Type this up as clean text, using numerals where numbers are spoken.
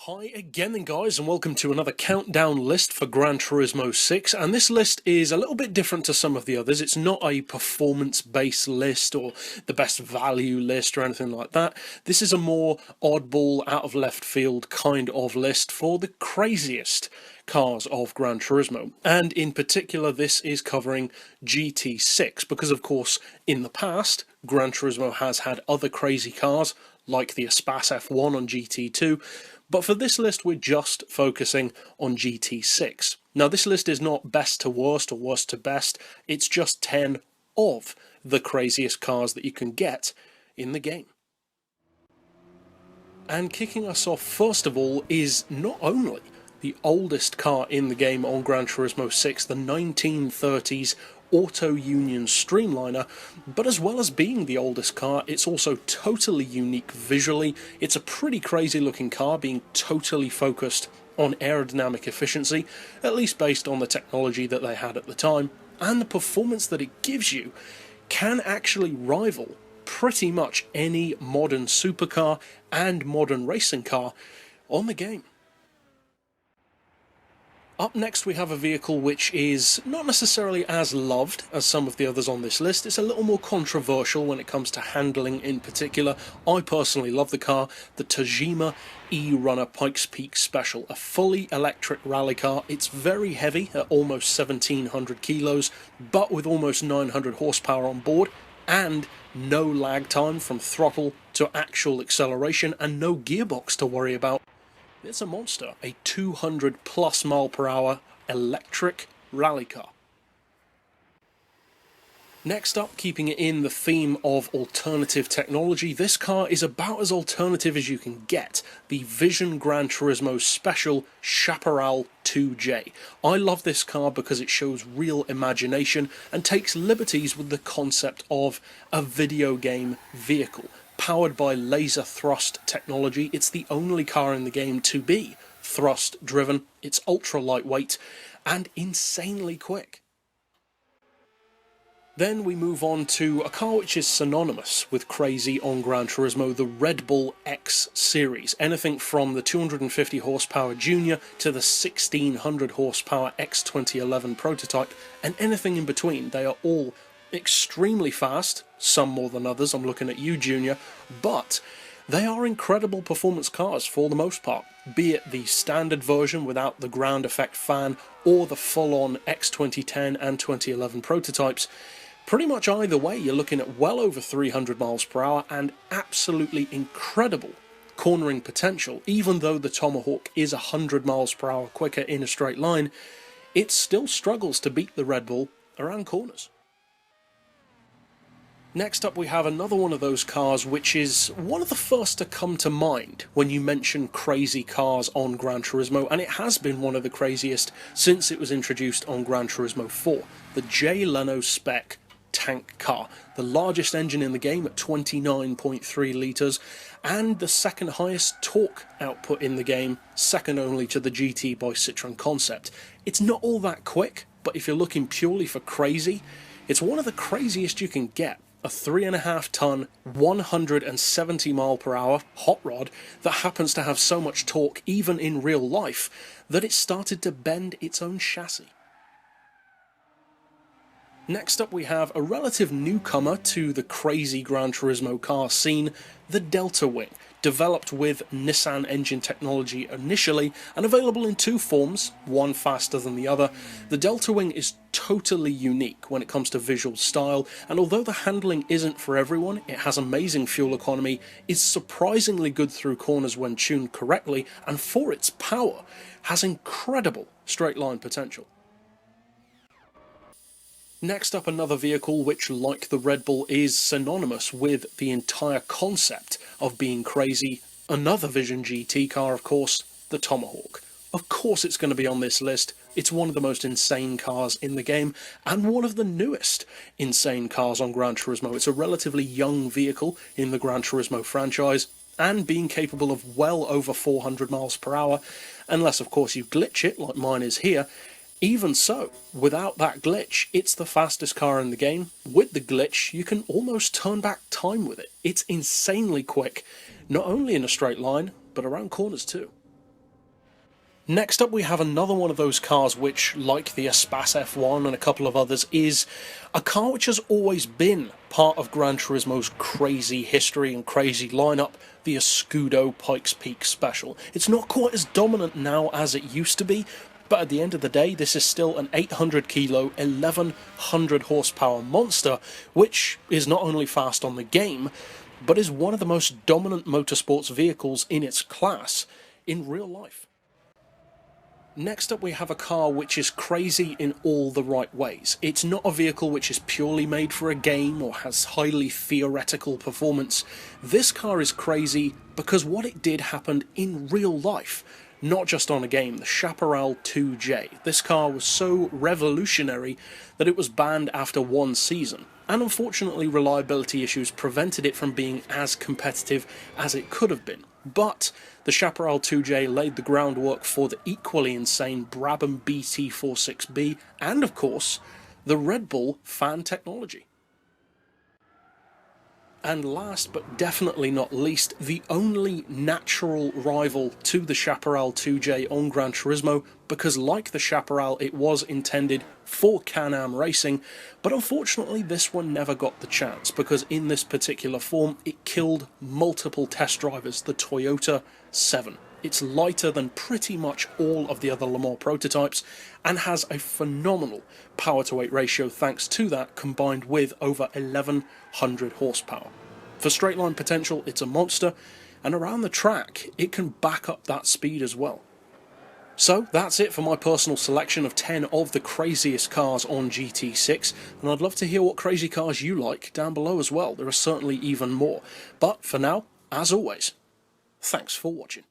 Hi again then guys, and welcome to another countdown list for Gran Turismo 6, and this list is a little bit different to some of the others. It's not a performance-based list or the best value list or anything like that. This is a more oddball, out of left field kind of list for the craziest cars of Gran Turismo, and in particular this is covering GT6, because of course in the past Gran Turismo has had other crazy cars like the Espace F1 on GT2, but for this list we're just focusing on GT6. Now this list is not best to worst or worst to best, it's just 10 of the craziest cars that you can get in the game. And kicking us off first of all is not only the oldest car in the game on Gran Turismo 6, the 1930s Auto Union Streamliner, but as well as being the oldest car, it's also totally unique visually. It's a pretty crazy looking car, being totally focused on aerodynamic efficiency, at least based on the technology that they had at the time, and the performance that it gives you can actually rival pretty much any modern supercar and modern racing car on the game. Up next we have a vehicle which is not necessarily as loved as some of the others on this list. It's a little more controversial when it comes to handling in particular. I personally love the car, the Tajima E-Runner Pikes Peak Special, a fully electric rally car. It's very heavy at almost 1700 kilos, but with almost 900 horsepower on board, and no lag time from throttle to actual acceleration, and no gearbox to worry about. It's a monster, a 200 plus mile per hour electric rally car. Next up, keeping it in the theme of alternative technology, this car is about as alternative as you can get, the Vision Gran Turismo Special Chaparral 2J. I love this car because it shows real imagination and takes liberties with the concept of a video game vehicle. Powered by laser thrust technology, it's the only car in the game to be thrust driven. It's ultra lightweight and insanely quick. Then we move on to a car which is synonymous with crazy on Gran Turismo, the Red Bull X series. Anything from the 250 horsepower Junior to the 1600 horsepower X 2011 prototype, and anything in between. They are all extremely fast, some more than others, I'm looking at you Junior, but they are incredible performance cars for the most part, be it the standard version without the ground effect fan or the full-on X 2010 and 2011 prototypes. Pretty much either way you're looking at well over 300 miles per hour and absolutely incredible cornering potential. Even though the Tomahawk is 100 miles per hour quicker in a straight line, it still struggles to beat the Red Bull around corners. Next up we have another one of those cars which is one of the first to come to mind when you mention crazy cars on Gran Turismo, and it has been one of the craziest since it was introduced on Gran Turismo 4, the Leno Spec tank car, the largest engine in the game at 29.3 litres and the second highest torque output in the game, second only to the GT by Citroën Concept. It's not all that quick, but if you're looking purely for crazy, it's one of the craziest you can get. A 3.5 ton, 170 mile per hour hot rod that happens to have so much torque even in real life that it started to bend its own chassis. Next up we have a relative newcomer to the crazy Gran Turismo car scene, the DeltaWing. Developed with Nissan engine technology initially and available in two forms, one faster than the other, the DeltaWing is totally unique when it comes to visual style, and although the handling isn't for everyone, it has amazing fuel economy, is surprisingly good through corners when tuned correctly, and for its power, has incredible straight line potential. Next up, another vehicle which, like the Red Bull, is synonymous with the entire concept of being crazy. Another Vision GT car, of course, the Tomahawk. Of course it's going to be on this list. It's one of the most insane cars in the game, and one of the newest insane cars on Gran Turismo. It's a relatively young vehicle in the Gran Turismo franchise, and being capable of well over 400 miles per hour, unless of course you glitch it, like mine is here. Even so, without that glitch, it's the fastest car in the game. With the glitch, you can almost turn back time with it. It's insanely quick, not only in a straight line, but around corners too. Next up we have another one of those cars which, like the Espace F1 and a couple of others, is a car which has always been part of Gran Turismo's crazy history and crazy lineup, the Escudo Pikes Peak Special. It's not quite as dominant now as it used to be, but at the end of the day this is still an 800 kilo, 1100 horsepower monster, which is not only fast on the game, but is one of the most dominant motorsports vehicles in its class in real life. Next up we have a car which is crazy in all the right ways. It's not a vehicle which is purely made for a game or has highly theoretical performance. This car is crazy because what it did happened in real life, not just on a game, the Chaparral II. This car was so revolutionary that it was banned after one season, and unfortunately reliability issues prevented it from being as competitive as it could have been. But the Chaparral II laid the groundwork for the equally insane Brabham BT46B and, of course, the Red Bull fan technology. And last but definitely not least, the only natural rival to the Chaparral II on Gran Turismo, because like the Chaparral it was intended for Can-Am racing, but unfortunately this one never got the chance, because in this particular form it killed multiple test drivers, the Toyota 7. It's lighter than pretty much all of the other Le Mans prototypes and has a phenomenal power-to-weight ratio thanks to that, combined with over 1100 horsepower. For straight line potential, it's a monster, and around the track, it can back up that speed as well. So that's it for my personal selection of 10 of the craziest cars on GT6, and I'd love to hear what crazy cars you like down below as well. There are certainly even more. But for now, as always, thanks for watching.